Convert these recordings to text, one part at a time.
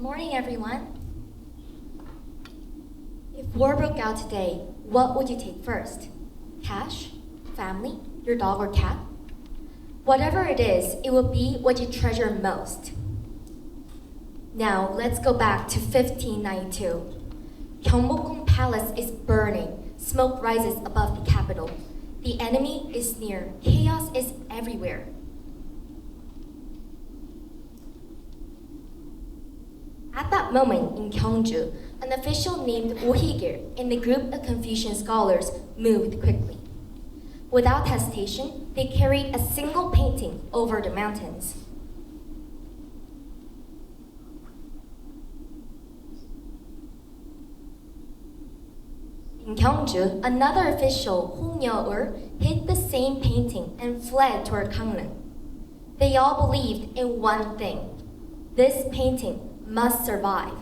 morning, everyone. If war broke out today, what would you take first? Cash? Family? Your dog or cat? Whatever it is, it will be what you treasure most. Now, let's go back to 1592. Gyeongbokgung Palace is burning. Smoke rises above the capital. The enemy is near. Chaos is everywhere. At that moment in Gyeongju, an official named Oh Hee-gil and a group of Confucian scholars moved quickly. Without hesitation, they carried a single painting over the mountains. In Gyeongju, another official, Hong Yeo-ul, hid the same painting and fled toward Gangneung. They all believed in one thing: this painting must survive.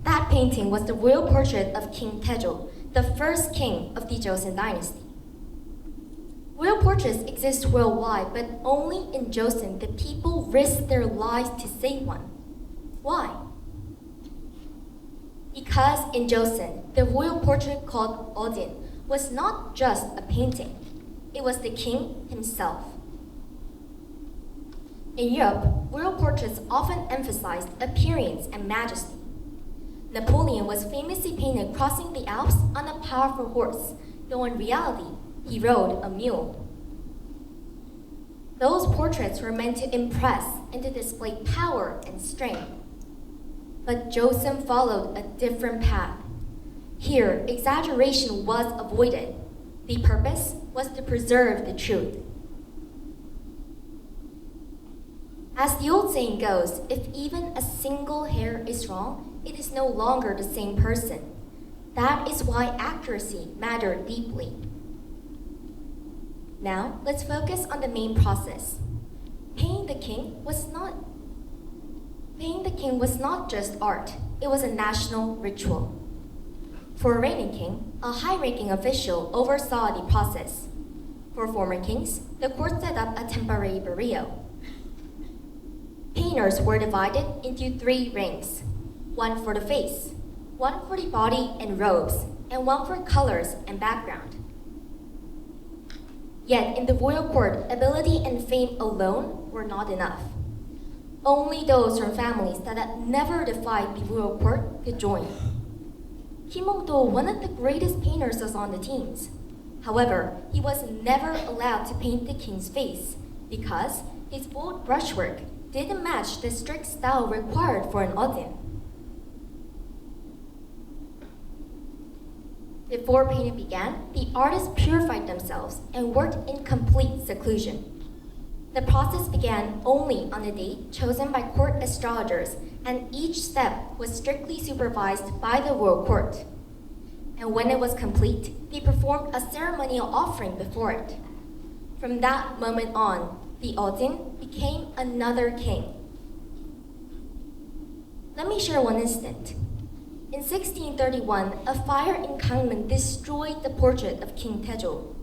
That painting was the royal portrait of King Taejo, the first king of the Joseon dynasty. Royal portraits exist worldwide, but only in Joseon did people risk their lives to save one. Why? Because in Joseon, the royal portrait called Odin was not just a painting, it was the king himself. In Europe, royal portraits often emphasized appearance and majesty. Napoleon was famously painted crossing the Alps on a powerful horse, though in reality, he rode a mule. Those portraits were meant to impress and to display power and strength. But Joseon followed a different path. Here, exaggeration was avoided. The purpose was to preserve the truth. As the old saying goes, if even a single hair is wrong, it is no longer the same person. That is why accuracy mattered deeply. Now, let's focus on the main process. Painting the king was not just art, it was a national ritual. For a reigning king, a high-ranking official oversaw the process. For former kings, the court set up a temporary barrio. Painters were divided into 3 rings, one for the face, one for the body and robes, and one for colors and background. Yet in the royal court, ability and fame alone were not enough. Only those from families that had never defied the royal court could join. Kim Il-do, one of the greatest painters, was on the teams. However, he was never allowed to paint the king's face because his bold brushwork didn't match the strict style required for an Odin. Before painting began, the artists purified themselves and worked in complete seclusion. The process began only on the date chosen by court astrologers, and each step was strictly supervised by the royal court. And when it was complete, they performed a ceremonial offering before it. From that moment on, the Odin became another king. Let me share one instant. In 1631, a fire in Gangneung destroyed the portrait of King Taejo.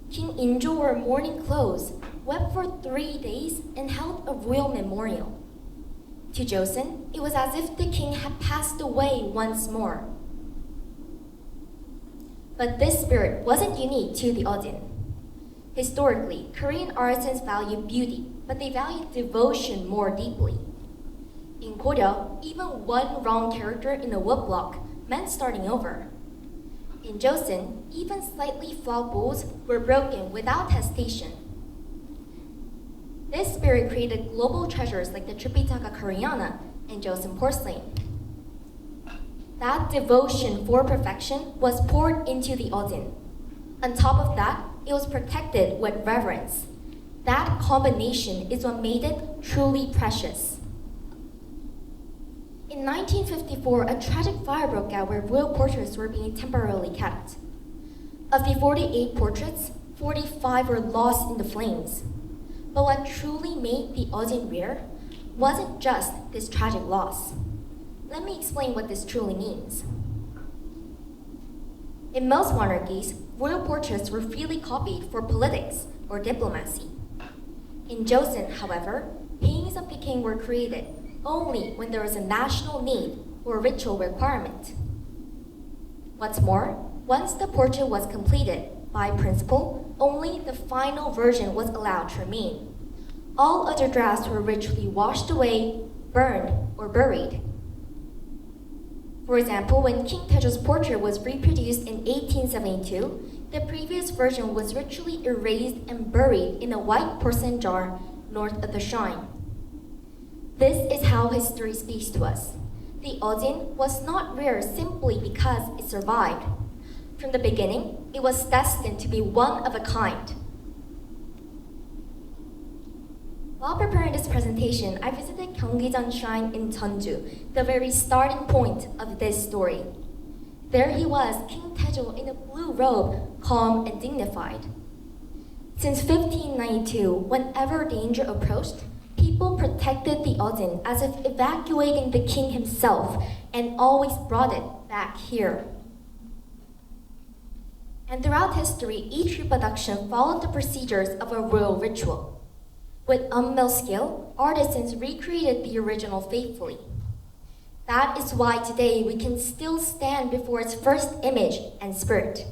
King In-jo wore mourning clothes, wept for 3 days, and held a royal memorial. To Joseon, it was as if the king had passed away once more. But this spirit wasn't unique to the Odin. Historically, Korean artisans valued beauty, but they valued devotion more deeply. In Korea, even one wrong character in a woodblock meant starting over. In Joseon, even slightly flawed bowls were broken without hesitation. This spirit created global treasures like the Tripitaka Koreana and Joseon porcelain. That devotion for perfection was poured into the Odin. On top of that, it was protected with reverence. That combination is what made it truly precious. In 1954, a tragic fire broke out where royal portraits were being temporarily kept. Of the 48 portraits, 45 were lost in the flames. But what truly made the Odin rare wasn't just this tragic loss. Let me explain what this truly means. In most monarchies, royal portraits were freely copied for politics or diplomacy. In Joseon, however, paintings paintings of the king were created only when there was a national need or ritual requirement. What's more, once the portrait was completed, by principle, only the final version was allowed to remain. All other drafts were ritually washed away, burned, or buried. For example, when King Taejo's portrait was reproduced in 1872, the previous version was ritually erased and buried in a white porcelain jar north of the shrine. This is how history speaks to us. The Ojin was not rare simply because it survived. From the beginning, it was destined to be one of a kind. While preparing this presentation, I visited Gyeonggijeon Shrine in Jeonju, the very starting point of this story. There he was, King Taejo in a blue robe, calm and dignified. Since 1592, whenever danger approached, people protected the Ojin as if evacuating the king himself and always brought it back here. And throughout history, each reproduction followed the procedures of a royal ritual. With unmatched skill, artisans recreated the original faithfully. That is why today we can still stand before its first image and spirit.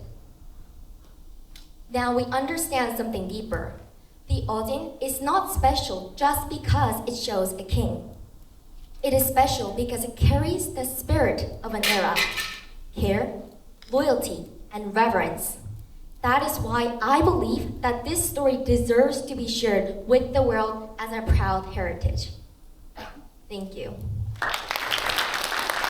Now we understand something deeper. The Ojin is not special just because it shows a king. It is special because it carries the spirit of an era, care, loyalty, and reverence. That is why I believe that this story deserves to be shared with the world as a proud heritage. Thank you.